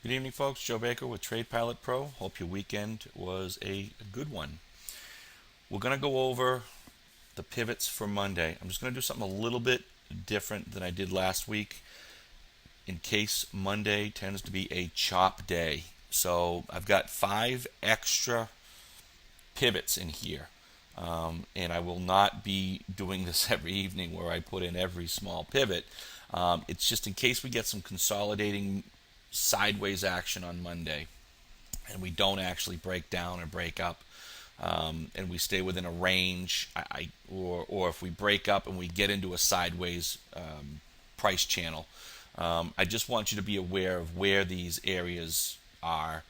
Good evening, folks. Joe Baker with Trade Pilot Pro. Hope your weekend was a good one. We're going to go over the pivots for Monday. I'm just going to do something a little bit different than I did last week in case Monday tends to be a chop day. So I've got 5 extra pivots in here. And I will not be doing this every evening where I put in every small pivot. It's just in case we get some consolidating sideways action on Monday and we don't actually break down or break up, and we stay within a range, or if we break up and we get into a sideways price channel. I just want you to be aware of where these areas are.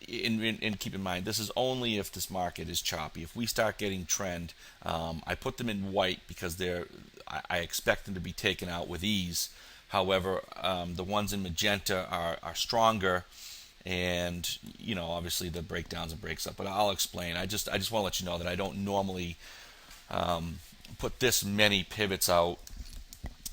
And keep in mind, this is only if this market is choppy. If we start getting trend, I put them in white because I expect them to be taken out with ease. However, the ones in magenta are stronger, and obviously the breakdowns and breaks up. But I'll explain. I just want to let you know that I don't normally put this many pivots out,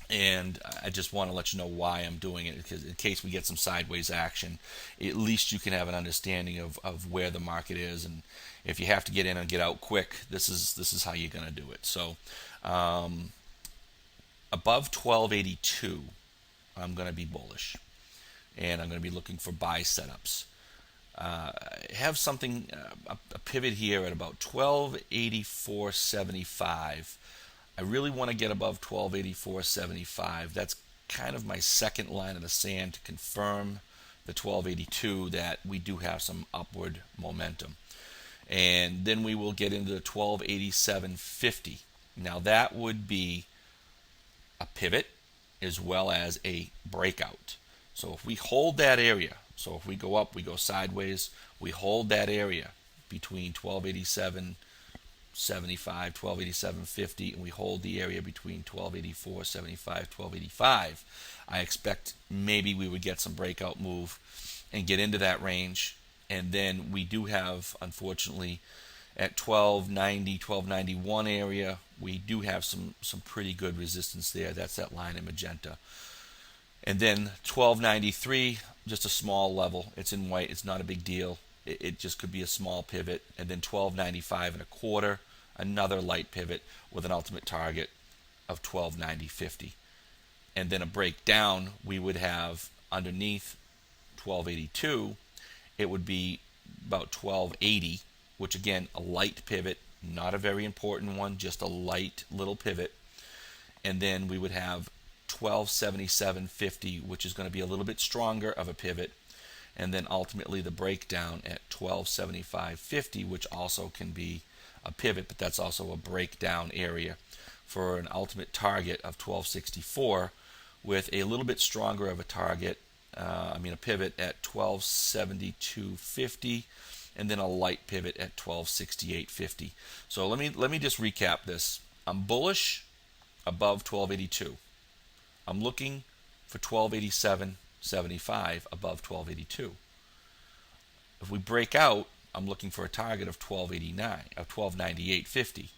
and I just want to let you know why I'm doing it, because in case we get some sideways action, at least you can have an understanding of where the market is, and if you have to get in and get out quick, this is how you're going to do it. So above 1282, I'm going to be bullish, and I'm going to be looking for buy setups. Have something, a pivot here at about 1284.75. I really want to get above 1284.75. That's kind of my second line in the sand to confirm the 1282 that we do have some upward momentum. And then we will get into the 1287.50. Now that would be a pivot as well as a breakout. So if we hold that area, so if we go up, we go sideways, we hold that area between 1287.75, 1287.50, and we hold the area between 1284.75, 1285. I expect maybe we would get some breakout move and get into that range. And then we do have, unfortunately, at 1290, 1291 area, we do have some pretty good resistance there. That's that line in magenta. And then 1293, just a small level. It's in white. It's not a big deal. It just could be a small pivot. And then 1295 and a quarter, another light pivot with an ultimate target of 1290.50. And then a breakdown, we would have underneath 1282, it would be about 1280, which again, a light pivot, not a very important one, just a light little pivot. And then we would have 1277.50, which is going to be a little bit stronger of a pivot. And then ultimately the breakdown at 1275.50, which also can be a pivot, but that's also a breakdown area for an ultimate target of 1264, with a little bit stronger of a target, a pivot at 1272.50, and then a light pivot at 1268.50. So let me just recap this. I'm bullish above 1282. I'm looking for 1287.75 above 1282. If we break out, I'm looking for a target of 1298.50.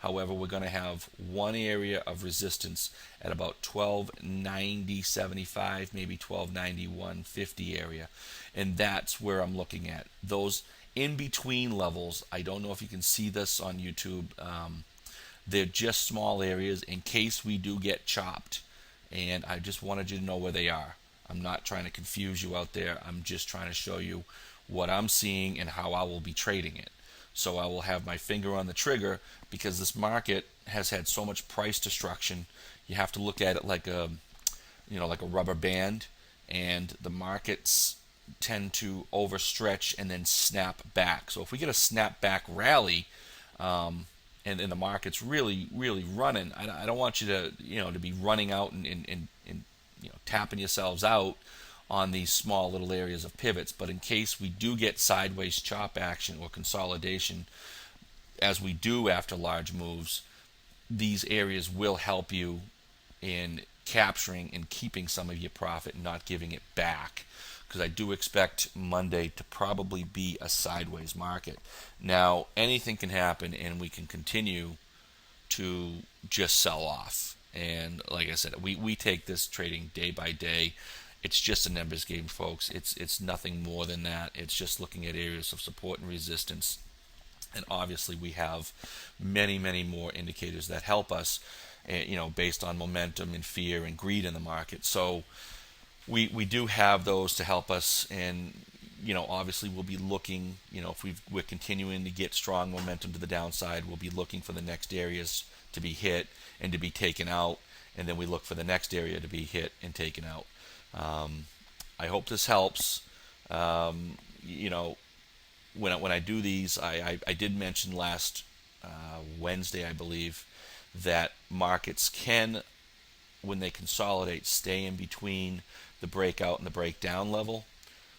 However, we're going to have one area of resistance at about 1290.75, maybe 1291.50 area. And that's where I'm looking at. Those in between levels, I don't know if you can see this on YouTube. They're just small areas in case we do get chopped. And I just wanted you to know where they are. I'm not trying to confuse you out there. I'm just trying to show you what I'm seeing and how I will be trading it. So I will have my finger on the trigger, because this market has had so much price destruction. You have to look at it like a rubber band, and the markets tend to overstretch and then snap back. So if we get a snap back rally, and the market's really running, I don't want you to to be running out and tapping yourselves out on these small little areas of pivots. But in case we do get sideways chop action or consolidation, as we do after large moves, these areas will help you in capturing and keeping some of your profit and not giving it back, because I do expect Monday to probably be a sideways market. Now, anything can happen, and we can continue to just sell off. And like I said, we take this trading day by day. It's just a numbers game, folks. It's nothing more than that. It's just looking at areas of support and resistance, and obviously we have many more indicators that help us, based on momentum and fear and greed in the market. So we do have those to help us, and obviously we'll be looking, if we're continuing to get strong momentum to the downside, we'll be looking for the next areas to be hit and to be taken out, and then we look for the next area to be hit and taken out. I hope this helps. You know, when I do these, I did mention last Wednesday, I believe, that markets can, when they consolidate, stay in between the breakout and the breakdown level.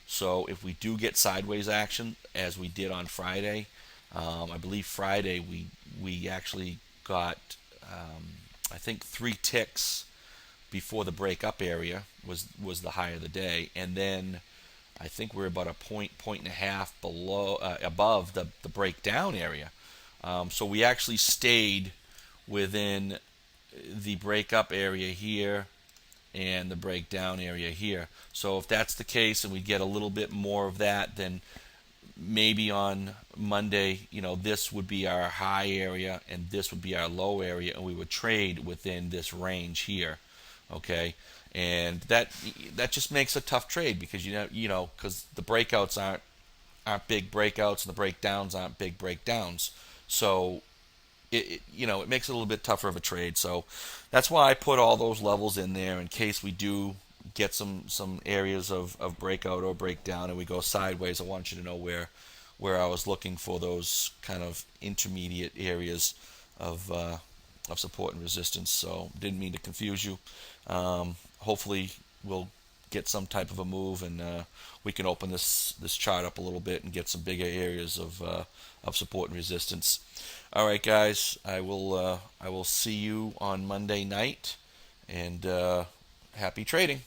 So if we do get sideways action, as we did on Friday, I believe Friday we actually got, I think, 3 ticks before the breakup area was the high of the day, and then I think we're about a point and a half below, above the breakdown area. So we actually stayed within the breakup area here and the breakdown area here. So if that's the case and we get a little bit more of that, then maybe on Monday, this would be our high area and this would be our low area, and we would trade within this range here. Okay, and that just makes a tough trade, because because the breakouts aren't big breakouts and the breakdowns aren't big breakdowns. So it makes it a little bit tougher of a trade. So that's why I put all those levels in there in case we do get some areas of breakout or breakdown and we go sideways. I want you to know where I was looking for those kind of intermediate areas of support and resistance. So didn't mean to confuse you. Hopefully we'll get some type of a move, and we can open this chart up a little bit and get some bigger areas of support and resistance. All right, guys, I will see you on Monday night, and happy trading.